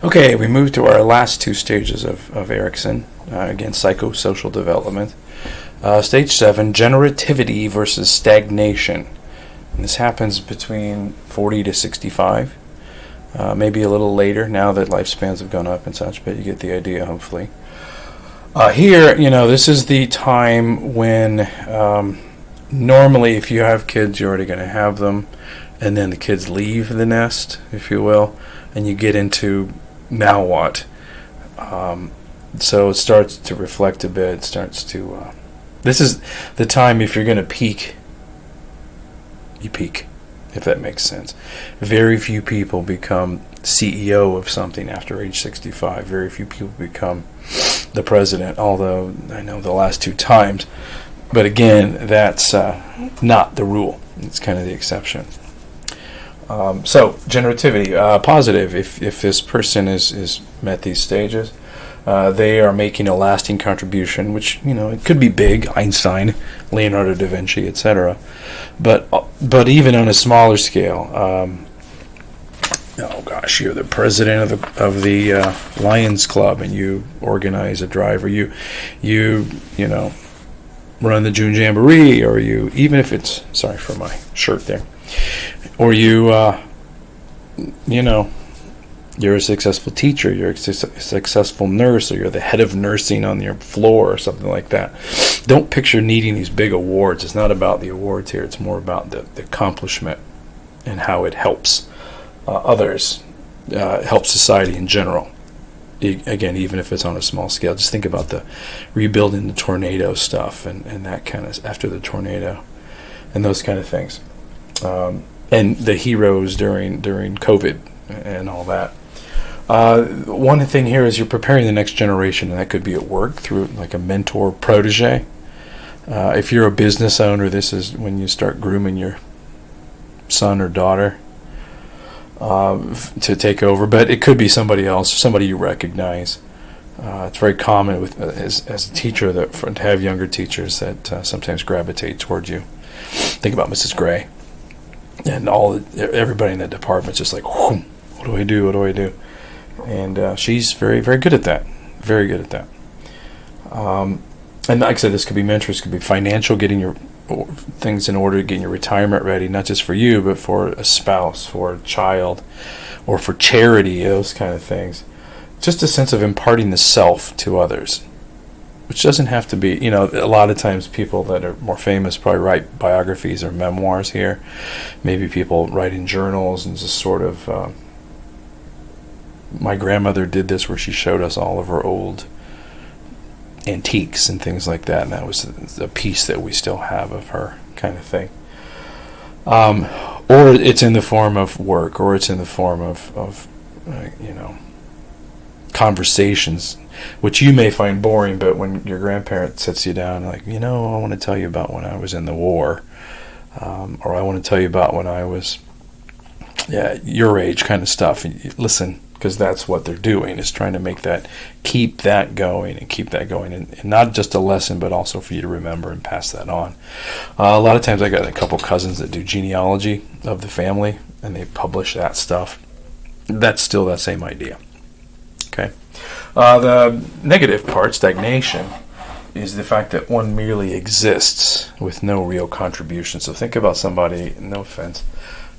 Okay, we move to our last two stages of Erikson. Again, psychosocial development. Stage 7, generativity versus stagnation. And this happens between 40 to 65. Maybe a little later now that lifespans have gone up and such, but you get the idea, hopefully. Here, this is the time when normally if you have kids, you're already going to have them, and then the kids leave the nest, if you will, and you get into now what. So it starts to reflect a bit. It starts to... this is the time if you're going to peak, you peak, if that makes sense. Very few people become CEO of something after age 65. Very few people become the president, although I know the last two times. But again, that's not the rule. It's kind of the exception. So, generativity, positive. If this person is met these stages, they are making a lasting contribution, which, it could be big, Einstein, Leonardo da Vinci, etc. But even on a smaller scale, you're the president of the Lions Club, and you organize a drive, or you run the June Jamboree, or you, even if it's, sorry for my shirt there, or you're a successful teacher, you're a successful nurse, or you're the head of nursing on your floor or something like that. Don't picture needing these big awards. It's not about the awards here. It's more about the accomplishment and how it helps others, helps society in general. Again, even if it's on a small scale, just think about the rebuilding the tornado stuff and that kind of, after the tornado and those kind of things. And the heroes during COVID and all that. One thing here is you're preparing the next generation, and that could be at work through like a mentor protege. If you're a business owner, this is when you start grooming your son or daughter to take over, but it could be somebody else, somebody you recognize. It's very common with as a teacher to have younger teachers that sometimes gravitate toward you. Think about Mrs. Gray, and everybody in that department's just like, what do I do? What do I do? And she's very, very good at that. Very good at that. And like I said, this could be mentors, could be financial, getting your things in order, getting your retirement ready, not just for you, but for a spouse, for a child, or for charity, those kind of things. Just a sense of imparting the self to others, which doesn't have to be, a lot of times people that are more famous probably write biographies or memoirs here. Maybe people write in journals and just sort of... my grandmother did this where she showed us all of her old antiques and things like that, and that was a piece that we still have of her, kind of thing. Or it's in the form of work, or it's in the form of conversations, which you may find boring, but when your grandparent sits you down, like, I want to tell you about when I was in the war, or I want to tell you about when I was your age, kind of stuff. And you listen, because that's what they're doing, is trying to keep that going, and not just a lesson, but also for you to remember and pass that on. A lot of times I got a couple cousins that do genealogy of the family, and they publish that stuff. That's still that same idea. Okay. The negative part, stagnation, is the fact that one merely exists with no real contribution. So think about somebody, no offense,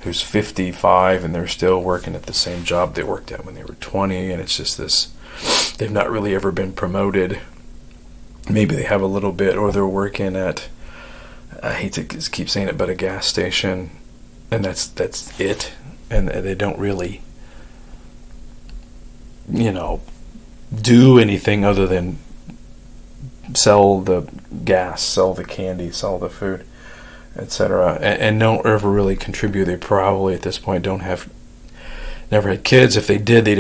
who's 55 and they're still working at the same job they worked at when they were 20, and it's just this, they've not really ever been promoted. Maybe they have a little bit, or they're working at, I hate to keep saying it, but a gas station, and that's it, and they don't really, do anything other than sell the gas, sell the candy, sell the food, etc., and don't ever really contribute. They probably at this point never had kids. If they did, they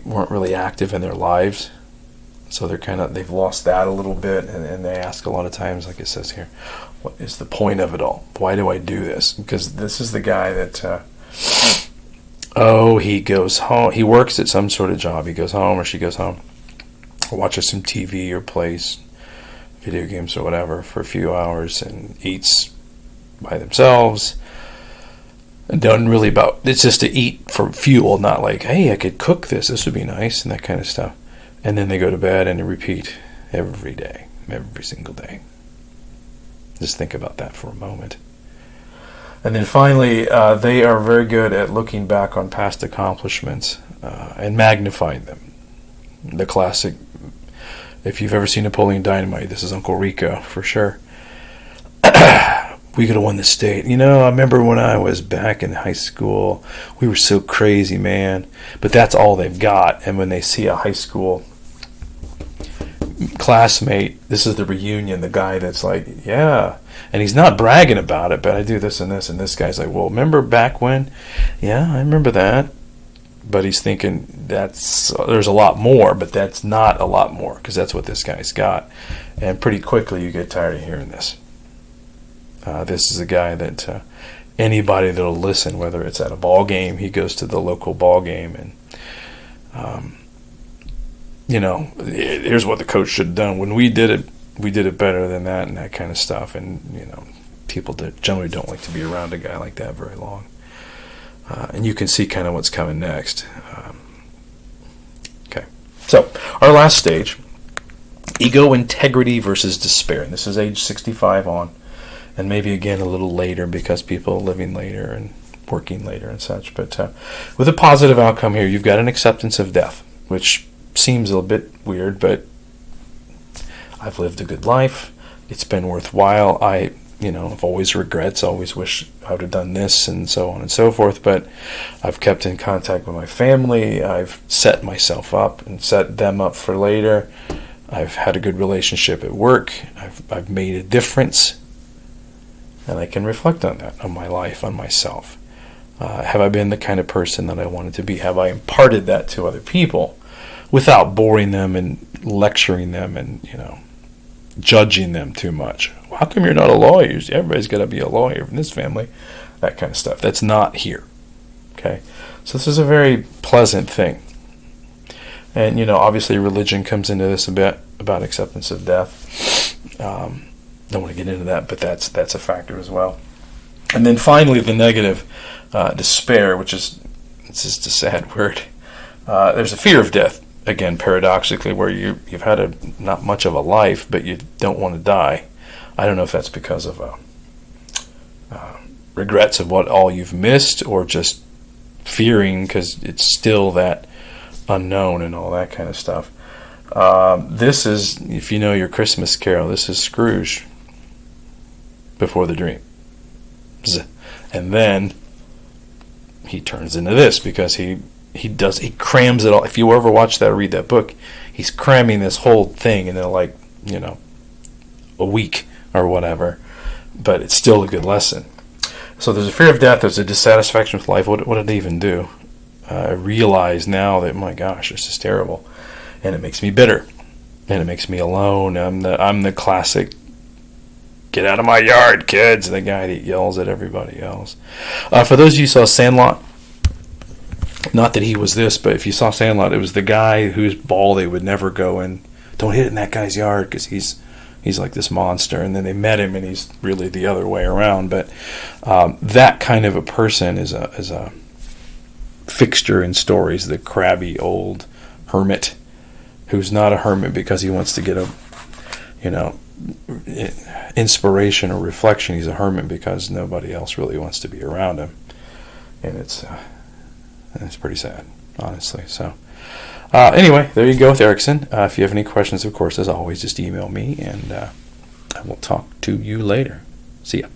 weren't really active in their lives, so they've lost that a little bit, and they ask a lot of times, like it says here, what is the point of it all? Why do I do this? Because this is the guy that he goes home, he works at some sort of job, he goes home, or she goes home, watches some TV or plays video games or whatever for a few hours, and eats by themselves, done really about, it's just to eat for fuel, not like, hey, I could cook this would be nice, and that kind of stuff. And then they go to bed and they repeat every day, every single day. Just think about that for a moment. And then finally, they are very good at looking back on past accomplishments and magnifying them. The classic, if you've ever seen Napoleon Dynamite, this is Uncle Rico for sure. We could have won the state. You know, I remember when I was back in high school, we were so crazy, man. But that's all they've got. And when they see a high school classmate, this is the reunion, the guy that's like, yeah. And he's not bragging about it, but I do this and this. And this guy's like, well, remember back when? Yeah, I remember that. But he's thinking there's a lot more, but that's not a lot more, because that's what this guy's got. And pretty quickly you get tired of hearing this. This is a guy that anybody that'll listen, whether it's at a ball game, he goes to the local ball game, and here's what the coach should have done. When we did it better than that, and that kind of stuff. And people generally don't like to be around a guy like that very long. And you can see kind of what's coming next. Okay, so our last stage, ego integrity versus despair. And this is age 65 on. And maybe again a little later, because people are living later and working later and such. But with a positive outcome here, you've got an acceptance of death, which seems a bit weird, but I've lived a good life. It's been worthwhile. I've always regrets, always wish I would have done this, and so on and so forth. But I've kept in contact with my family. I've set myself up and set them up for later. I've had a good relationship at work. I've made a difference. And I can reflect on that, on my life, on myself. Have I been the kind of person that I wanted to be? Have I imparted that to other people without boring them and lecturing them and, judging them too much? How come you're not a lawyer? Everybody's got to be a lawyer in this family. That kind of stuff. That's not here. Okay? So this is a very pleasant thing. And, obviously religion comes into this a bit about acceptance of death. Don't want to get into that, but that's a factor as well. And then finally, the negative, despair, which is, it's just a sad word. There's a fear of death, again, paradoxically, where you've had not much of a life, but you don't want to die. I don't know if that's because of regrets of what all you've missed, or just fearing because it's still that unknown and all that kind of stuff. This is, if you know your Christmas Carol, this is Scrooge before the dream. And then he turns into this, because he crams it all. If you ever watch that or read that book, he's cramming this whole thing into a week or whatever, but it's still a good lesson. So there's a fear of death, there's a dissatisfaction with life. What did it even do? I realize now that, my gosh, this is terrible, and it makes me bitter, and it makes me alone. I'm the classic, get out of my yard, kids, the guy that yells at everybody else. For those of you who saw Sandlot, not that he was this, but if you saw Sandlot, it was the guy whose ball they would never go in. Don't hit it in that guy's yard, because he's like this monster. And then they met him, and he's really the other way around. But that kind of a person is a fixture in stories, the crabby old hermit who's not a hermit because he wants to get inspiration or reflection. He's a hermit because nobody else really wants to be around him, and it's pretty sad, honestly. So anyway, there you go with Erikson. If you have any questions, of course, as always, just email me, and I will talk to you later. See ya.